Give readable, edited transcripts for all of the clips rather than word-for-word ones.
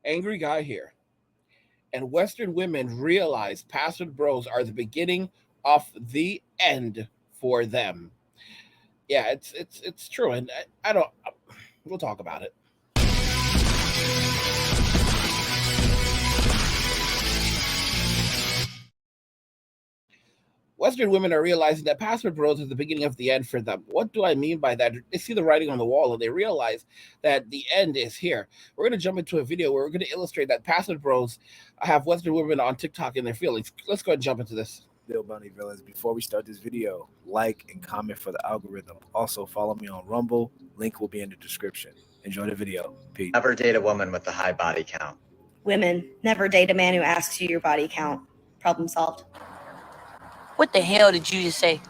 Angry guy here. And Western women realize passive bros are the beginning of the end for them. Yeah, it's true, and I don't. We'll talk about it. Western women are realizing that password bros is the beginning of the end for them. What do I mean by that? They see the writing on the wall and they realize that the end is here. We're going to jump into a video where we're going to illustrate that password bros have Western women on TikTok in their feelings. Let's go ahead and jump into this. Bill Bounty Villains. Before we start this video, like and comment for the algorithm. Also, follow me on Rumble. Link will be in the description. Enjoy the video. Peace. Never date a woman with a high body count. Women, never date a man who asks you your body count. Problem solved. What the hell did you just say?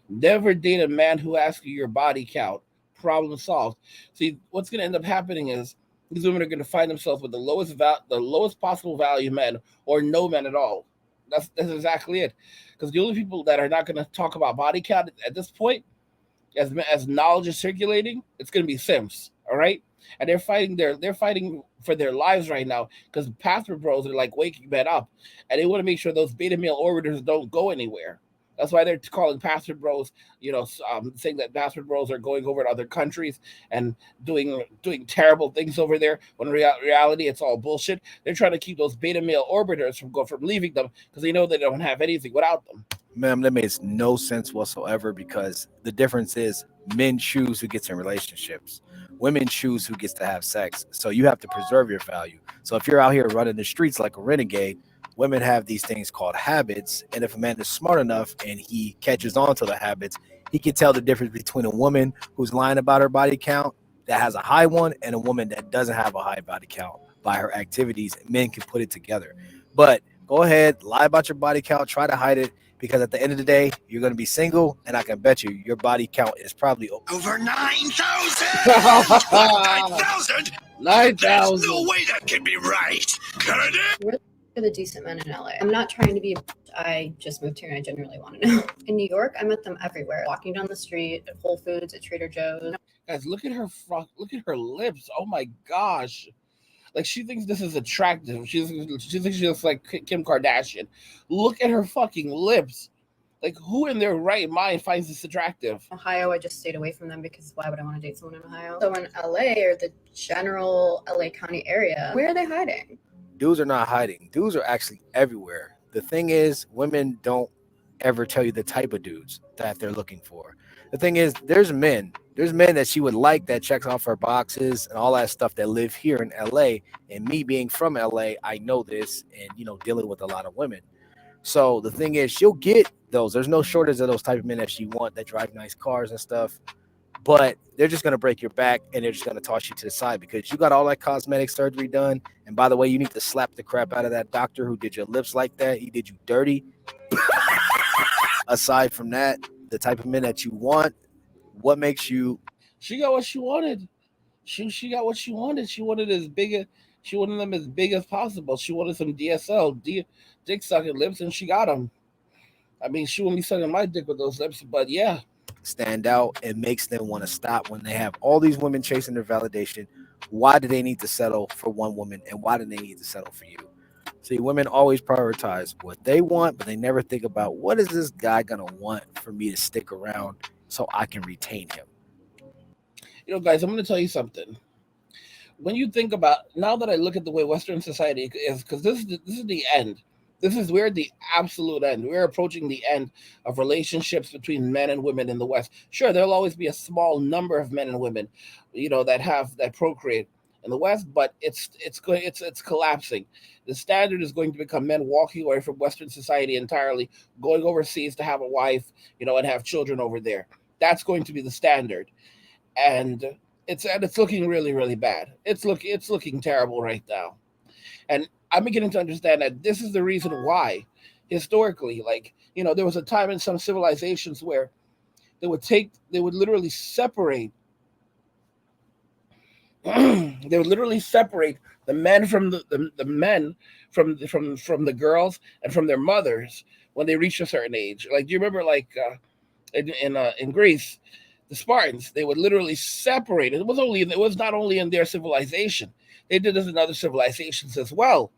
Never date a man who asks you your body count. Problem solved. See, what's going to end up happening is these women are going to find themselves with the lowest possible value men, or no men at all. That's exactly it. Because the only people that are not going to talk about body count at this point, as knowledge is circulating, it's going to be simps. All right, and they're fighting for their lives right now because password bros are like waking men up, and they want to make sure those beta male orbiters don't go anywhere. That's why they're calling password bros, saying that password bros are going over to other countries and doing terrible things over there. When in reality, it's all bullshit. They're trying to keep those beta male orbiters from leaving them because they know they don't have anything without them. Ma'am, that makes no sense whatsoever because the difference is men choose who gets in relationships. Women choose who gets to have sex. So you have to preserve your value. So if you're out here running the streets like a renegade, women have these things called habits. And if a man is smart enough and he catches on to the habits, he can tell the difference between a woman who's lying about her body count that has a high one and a woman that doesn't have a high body count by her activities. Men can put it together. But go ahead, lie about your body count, try to hide it. Because at the end of the day, you're going to be single, and I can bet you your body count is probably over 9,000. 9,000? 9,000. There's no way that can be right. Can it? We're the decent men in LA. I'm not trying to be. I just moved here and I genuinely want to know. In New York, I met them everywhere. Walking down the street, at Whole Foods, at Trader Joe's. Guys, look at her lips. Oh my gosh. Like, she thinks this is attractive. She thinks she looks like Kim Kardashian. Look at her fucking lips. Like, who in their right mind finds this attractive? Ohio, I just stayed away from them because why would I want to date someone in Ohio? So in LA or the general LA County area, where are they hiding? Dudes are not hiding. Dudes are actually everywhere. The thing is, women don't ever tell you the type of dudes that they're looking for. The thing is, there's men that she would like that checks off her boxes and all that stuff that live here in LA. And me being from LA, I know this and, dealing with a lot of women. So the thing is, she'll get those. There's no shortage of those type of men that she want that drive nice cars and stuff. But they're just going to break your back and they're just going to toss you to the side because you got all that cosmetic surgery done. And by the way, you need to slap the crap out of that doctor who did your lips like that. He did you dirty. Aside from that, the type of men that you want, what makes you? She got what she wanted. She got what she wanted. She wanted them as big as possible. She wanted some DSL, dick sucking lips, and she got them. I mean, she wouldn't be sucking my dick with those lips, but yeah. Stand out. It makes them want to stop when they have all these women chasing their validation. Why do they need to settle for one woman, and why do they need to settle for you? See, women always prioritize what they want, but they never think about what is this guy going to want for me to stick around so I can retain him. Guys, I'm going to tell you something. When you think about, now that I look at the way Western society is, because this is the end. We're at the absolute end. We're approaching the end of relationships between men and women in the West. Sure, there'll always be a small number of men and women, that procreate in the West, but it's collapsing. The standard is going to become men walking away from Western society entirely, going overseas to have a wife, and have children over there. That's going to be the standard, and it's looking really, really bad. It's looking terrible right now, and I'm beginning to understand that this is the reason why, historically, there was a time in some civilizations where they would literally separate. They would literally separate the men from the men from the girls and from their mothers when they reach a certain age. Like, do you remember, in Greece, The Spartans, they would literally separate. It was not only in their civilization. They did this in other civilizations as well.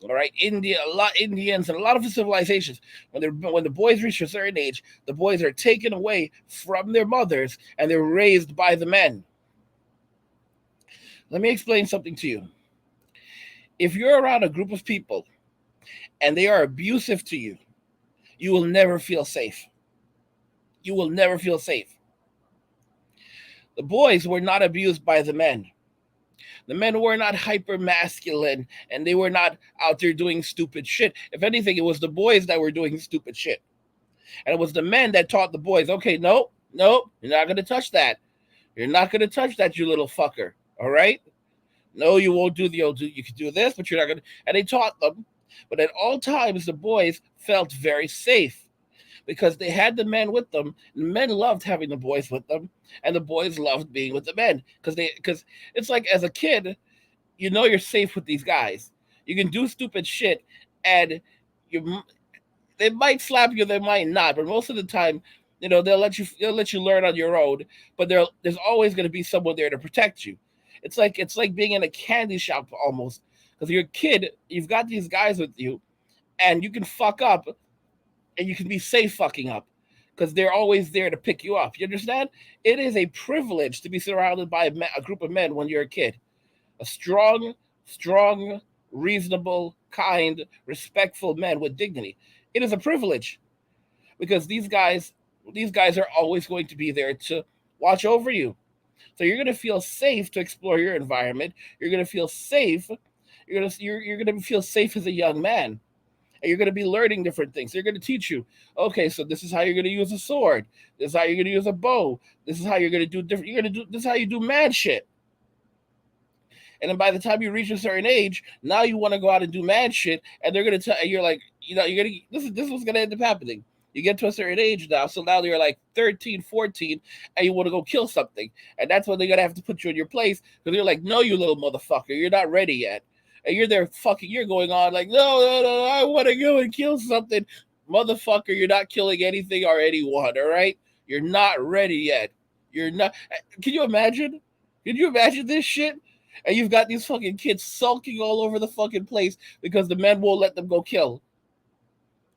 All right, Indians and a lot of the civilizations. When the boys reach a certain age, the boys are taken away from their mothers and they're raised by the men. Let me explain something to you. If you're around a group of people and they are abusive to you, you will never feel safe. You will never feel safe. The boys were not abused by the men. The men were not hyper masculine and they were not out there doing stupid shit. If anything, it was the boys that were doing stupid shit. And it was the men that taught the boys, okay, no, you're not going to touch that. You're not going to touch that, you little fucker. All right? No, you won't do you can do this, but you're not going to. And they taught them. But at all times, the boys felt very safe because they had the men with them. The men loved having the boys with them, and the boys loved being with the men because it's like as a kid, you know you're safe with these guys. You can do stupid shit, and they might slap you, they might not, but most of the time, you know they'll let you learn on your own. But there's always going to be someone there to protect you. It's like being in a candy shop almost because you're a kid. You've got these guys with you, and you can fuck up. And you can be safe fucking up because they're always there to pick you up. You understand? It is a privilege to be surrounded by a group of men when you're a kid. A strong, reasonable, kind, respectful men with dignity. It is a privilege because these guys are always going to be there to watch over you. So you're going to feel safe to explore your environment. You're going to feel safe. You're going to feel safe as a young man. And you're going to be learning different things. They're going to teach you, okay, so this is how you're going to use a sword. This is how you're going to use a bow. This is how you're going to do different. This is how you do mad shit. And then by the time you reach a certain age, now you want to go out and do mad shit. And they're going to tell you, you're like, this is what's going to end up happening. You get to a certain age now. So now you're like 13, 14, and you want to go kill something. And that's when they're going to have to put you in your place. Because you're like, no, you little motherfucker. You're not ready yet. And you're there you're going on like, no, I want to go and kill something. Motherfucker, you're not killing anything or anyone, all right? You're not ready yet. You're not. Can you imagine? Can you imagine this shit? And you've got these fucking kids sulking all over the fucking place because the men won't let them go kill.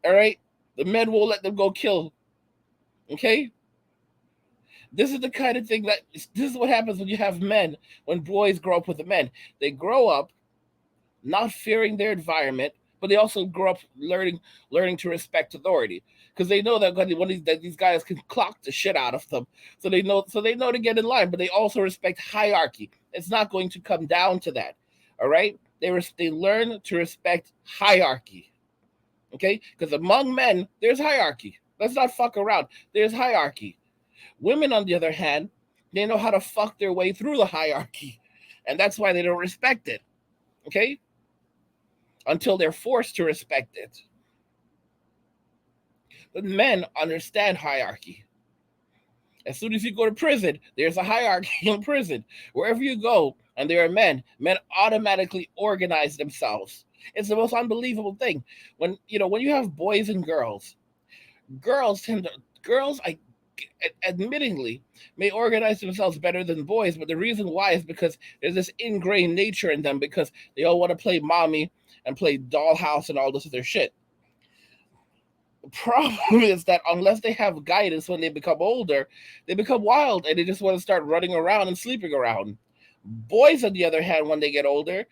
All right? The men won't let them go kill. Okay? This is the kind of thing this is what happens when you have men, when boys grow up with the men. They grow up not fearing their environment, but they also grow up learning to respect authority because they know that these guys can clock the shit out of them. So they know to get in line, but they also respect hierarchy. It's not going to come down to that. All right? They learn to respect hierarchy. Okay? Because among men, there's hierarchy. Let's not fuck around. There's hierarchy. Women, on the other hand, they know how to fuck their way through the hierarchy. And that's why they don't respect it. Okay? Until they're forced to respect it. But men understand hierarchy. As soon as you go to prison, there's a hierarchy in prison. Wherever you go and there are men automatically organize themselves. It's the most unbelievable thing. When you have boys and girls admittingly may organize themselves better than boys, but the reason why is because there's this ingrained nature in them because they all want to play mommy and play dollhouse and all this other shit. The problem is that unless they have guidance when they become older, they become wild and they just want to start running around and sleeping around. Boys, on the other hand, when they get older,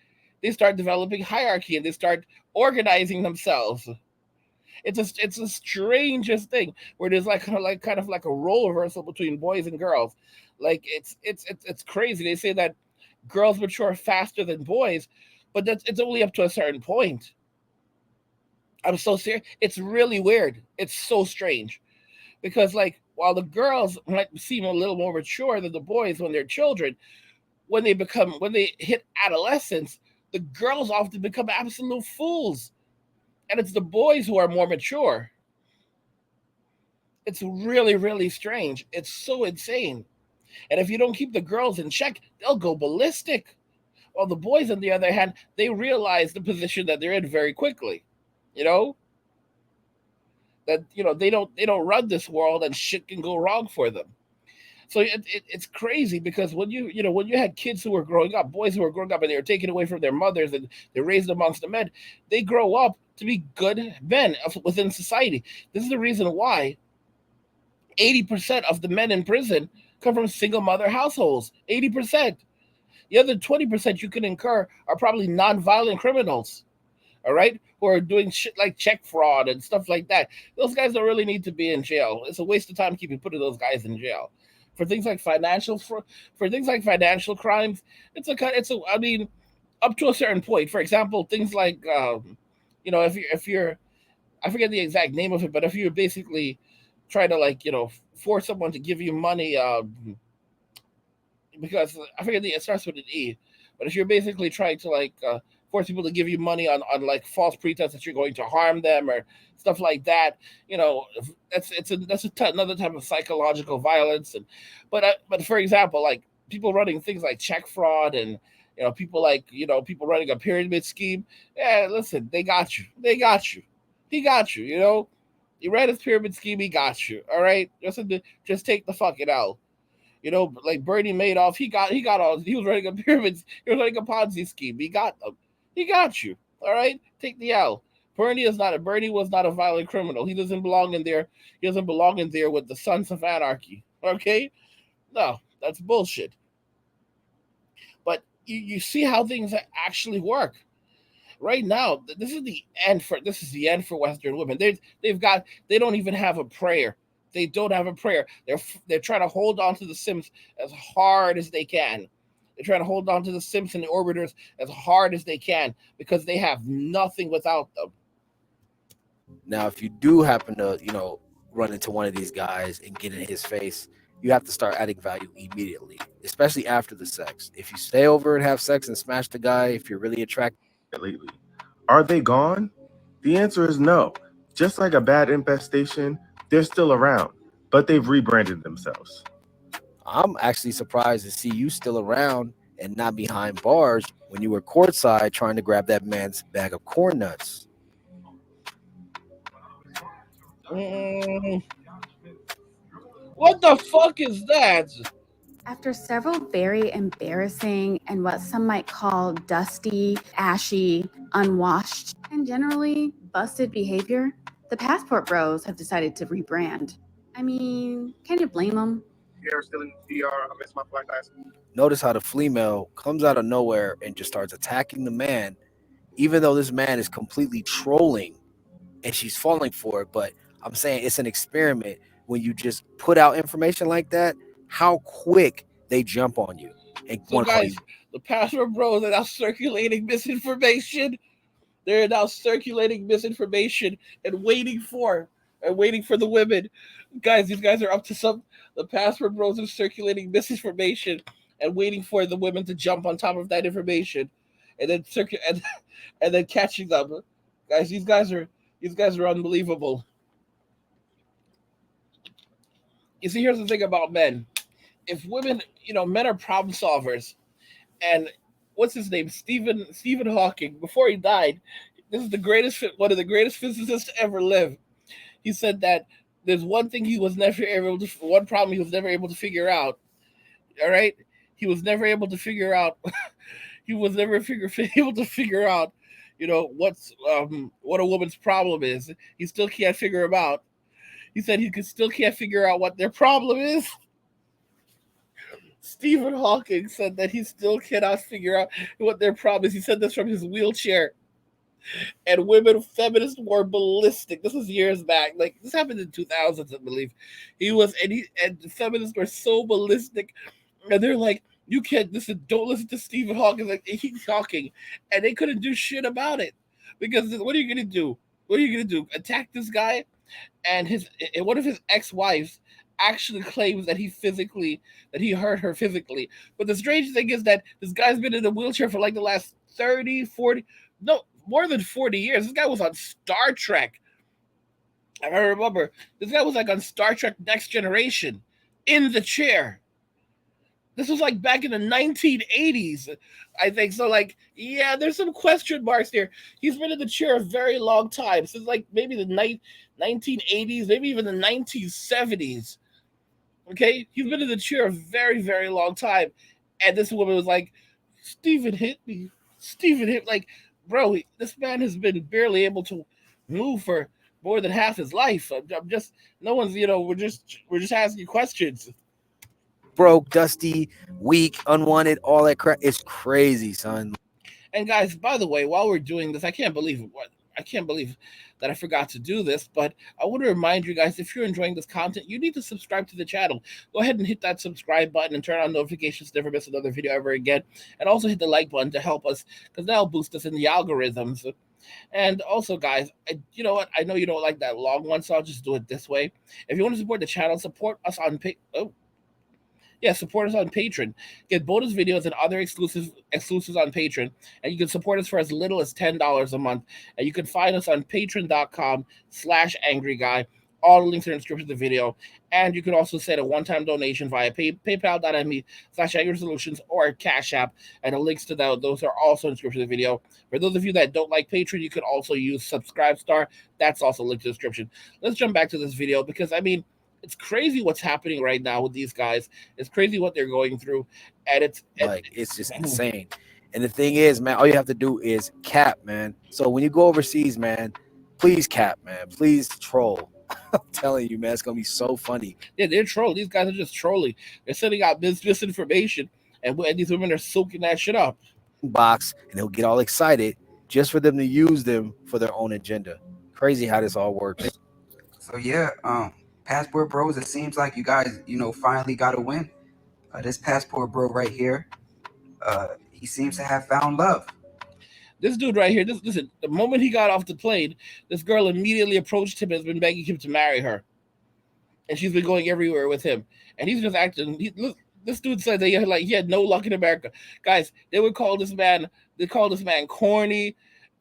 they start developing hierarchy and they start organizing themselves. It's the strangest thing where there's kind of like a role reversal between boys and girls. Like it's crazy. They say that girls mature faster than boys, but it's only up to a certain point. I'm so serious. It's really weird. It's so strange because like while the girls might seem a little more mature than the boys when they're children, when they hit adolescence, the girls often become absolute fools. And it's the boys who are more mature. It's really, really strange. It's so insane. And if you don't keep the girls in check, they'll go ballistic. While the boys, on the other hand, they realize the position that they're in very quickly. That they don't run this world and shit can go wrong for them. So it's crazy because when when you had kids who were growing up, boys who were growing up, and they were taken away from their mothers and they're raised amongst the men, they grow up to be good men within society. This is the reason why 80% of the men in prison come from single mother households. 80%. The other 20% you can incur are probably non-violent criminals. All right, who are doing shit like check fraud and stuff like that. Those guys don't really need to be in jail. It's a waste of time keeping putting those guys in jail for things like for things like financial crimes. I mean, up to a certain point. For example, things like if you're I forget the exact name of it, but if you're basically trying to force someone to give you money, because I forget it starts with an E, but if you're basically trying to force people to give you money on like false pretense that you're going to harm them or stuff like that, another type of psychological violence. And but for example, like people running things like check fraud and people running a pyramid scheme. Yeah, listen, they got you. He got you. You ran his pyramid scheme. He got you. All right, just take the fucking L. Like Bernie Madoff, he got all. He was running a pyramid. He was running a Ponzi scheme. He got them. He got you. All right, take the L. Bernie was not a violent criminal. He doesn't belong in there. He doesn't belong in there with the Sons of Anarchy. Okay, no, that's bullshit. But you see how things actually work. Right now, this is the end for Western women. They don't even have a prayer. They don't have a prayer. They're trying to hold on to the Sims as hard as they can. They're trying to hold on to the Sims and the orbiters as hard as they can because they have nothing without them. Now, if you do happen to, run into one of these guys and get in his face, you have to start adding value immediately, especially after the sex. If you stay over and have sex and smash the guy, if you're really attracted lately, are they gone? The answer is no. Just like a bad infestation, they're still around, but they've rebranded themselves. I'm actually surprised to see you still around and not behind bars when you were courtside trying to grab that man's bag of corn nuts. What the fuck is that? After several very embarrassing and what some might call dusty, ashy, unwashed, and generally busted behavior, the Passport Bros have decided to rebrand. I mean, can you blame them? Still in DR. I missed my flight last week. Notice how the female comes out of nowhere and just starts attacking the man, even though this man is completely trolling and she's falling for it. But I'm saying it's an experiment. When you just put out information like that, how quick they jump on you. And so guys, the Passport Bros are now circulating misinformation. They're now circulating misinformation and waiting for the women. Guys, these guys are up to some. The Passport Bros are circulating misinformation and waiting for the women to jump on top of that information, and then and then catching them. Guys, these guys are unbelievable. You see, here's the thing about men. If women, men are problem solvers, and what's his name? Stephen Hawking, before he died, this is one of the greatest physicists to ever live. He said that there's one problem he was never able to figure out. All right, he was never able to figure out. Able to figure out, what a woman's problem is. He still can't figure them out. He said still can't figure out what their problem is. Stephen Hawking said that he still cannot figure out what their problem is. He said this from his wheelchair. And feminists were ballistic. This was years back. Like, this happened in 2000s, I believe. And feminists were so ballistic. And they're like, you can't don't listen to Stephen Hawking. Like, he's talking. And they couldn't do shit about it. Because what are you going to do? Attack this guy? And one of his ex-wives actually claims that he hurt her physically. But the strange thing is that this guy's been in a wheelchair for like the last 30, 40, no, more than 40 years. This guy was on Star Trek. I remember this guy was like on Star Trek Next Generation in the chair. This was like back in the 1980s, I think. So like, yeah, there's some question marks there. He's been in the chair a very long time, since like maybe the 1980s, maybe even the 1970s. Okay, he's been in the chair a very, very long time, and this woman was like, "Steven hit me. Steven hit like, bro. This man has been barely able to move for more than half his life. I'm just no one's. We're just asking questions. Broke, dusty, weak, unwanted, all that crap. It's crazy, son. And guys, by the way, while we're doing this, I can't believe that I forgot to do this, but I want to remind you guys, if you're enjoying this content, you need to subscribe to the channel. Go ahead and hit that subscribe button and turn on notifications to never miss another video ever again. And also hit the like button to help us, because that'll boost us in the algorithms. And also, guys, you know what? I know you don't like that long one, so I'll just do it this way. If you want to support the channel, support us on support us on Patreon. Get bonus videos and other exclusives on Patreon, and you can support us for as little as $10 a month. And you can find us on patreon.com/angryguy. All the links are in the description of the video. And you can also send a one-time donation via paypal.me/angrysolutions or Cash App. And the links to those are also in the description of the video. For those of you that don't like Patreon, you can also use Subscribe Star. That's also linked in the description. Let's jump back to this video, because it's crazy what's happening right now with these guys. It's crazy what they're going through, and it's just insane. And the thing is, man, all you have to do is cap, man. So when you go overseas, man, please cap, man. Please troll. I'm telling you, man, it's gonna be so funny. Yeah, they're trolling. These guys are just trolling. They're sending out misinformation, and these women are soaking that shit up. Box, and they'll get all excited just for them to use them for their own agenda. Crazy how this all works. So yeah, Passport Bros, it seems like you guys, finally got a win. This Passport Bro right here, he seems to have found love. This dude right here, listen, the moment he got off the plane, this girl immediately approached him and has been begging him to marry her. And she's been going everywhere with him. And he's just acting. This dude said that he had no luck in America. Guys, they call this man corny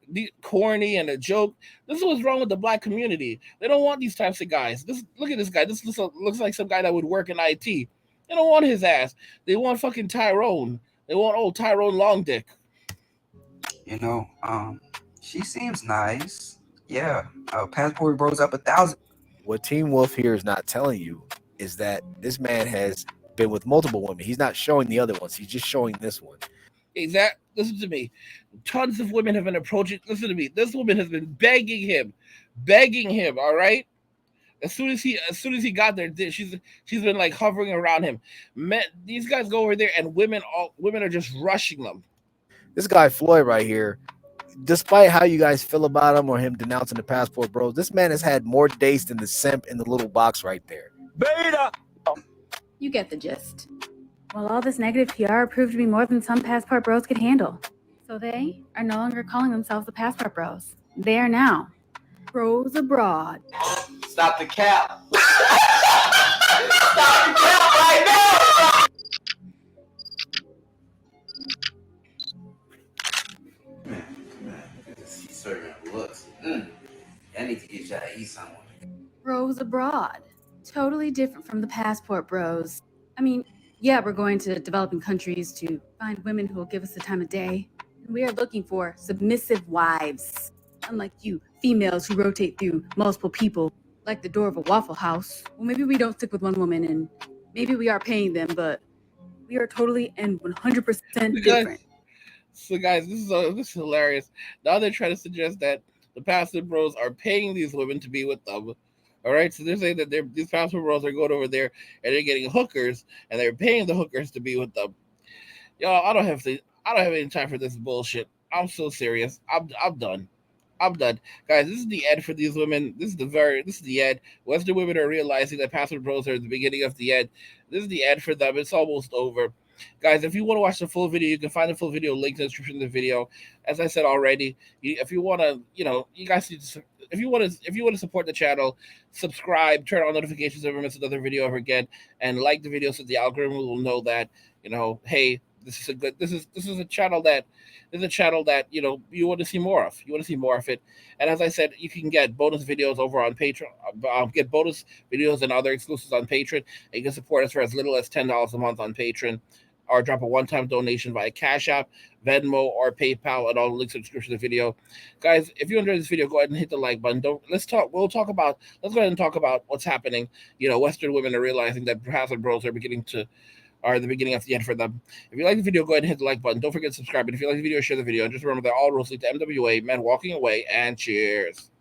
and a joke. This is what's wrong with the black community. They don't want these types of guys. Look at this guy. This looks like some guy that would work in IT. They don't want his ass. They want fucking Tyrone. They want old Tyrone Long Dick. She seems nice. Yeah, Passport Bros up 1,000. What Team Wolf here is not telling you is that this man has been with multiple women. He's not showing the other ones. He's just showing this one. Exactly. Listen to me. Tons of women have been approaching. Listen to me. This woman has been begging him. All right. As soon as he got there, she's been like hovering around him. These guys go over there, and women are just rushing them. This guy Floyd right here, despite how you guys feel about him or him denouncing the Passport Bros, this man has had more dates than the simp in the little box right there. Beta. You get the gist. Well, all this negative PR proved to be more than some Passport Bros could handle. So they are no longer calling themselves the Passport Bros. They are now Bros Abroad. Stop the cap. Stop the cap right now. Man, he's serving looks. I need to get y'all to eat somewhere. Bros Abroad. Totally different from the Passport Bros. I mean, yeah, we're going to developing countries to find women who will give us the time of day. And we are looking for submissive wives. Unlike you, females who rotate through multiple people, like the door of a Waffle House. Well, maybe we don't stick with one woman, and maybe we are paying them, but we are totally and 100% different. So guys, this is hilarious. Now they're trying to suggest that the Passport Bros are paying these women to be with them. All right, so they're saying that these Passport Bros are going over there and they're getting hookers, and they're paying the hookers to be with them. Y'all, I don't have any time for this bullshit. I'm so serious. I'm done. Guys, this is the end for these women. This is the end. Western women are realizing that Passport Bros are at the beginning of the end. This is the end for them. It's almost over. Guys, if you want to watch the full video, you can find the full video link in the description of the video. As I said already, if you want to, you guys need to, if you want to support the channel, subscribe, turn on notifications, never miss another video ever again, and like the video so the algorithm will know that, hey, this is a channel that you want to see more of. You want to see more of it. And as I said, you can get bonus videos over on Patreon. Get bonus videos and other exclusives on Patreon. And you can support us for as little as $10 a month on Patreon. or drop a one-time donation via Cash App, Venmo, or PayPal, and all the links in the description of the video. Guys, if you enjoyed this video, go ahead and hit the like button. Let's go ahead and talk about what's happening. Western women are realizing that Password Bros are the beginning of the end for them. If you like the video, go ahead and hit the like button. Don't forget to subscribe. And if you like the video, share the video. And just remember that all roads lead to MWA, men walking away, and cheers.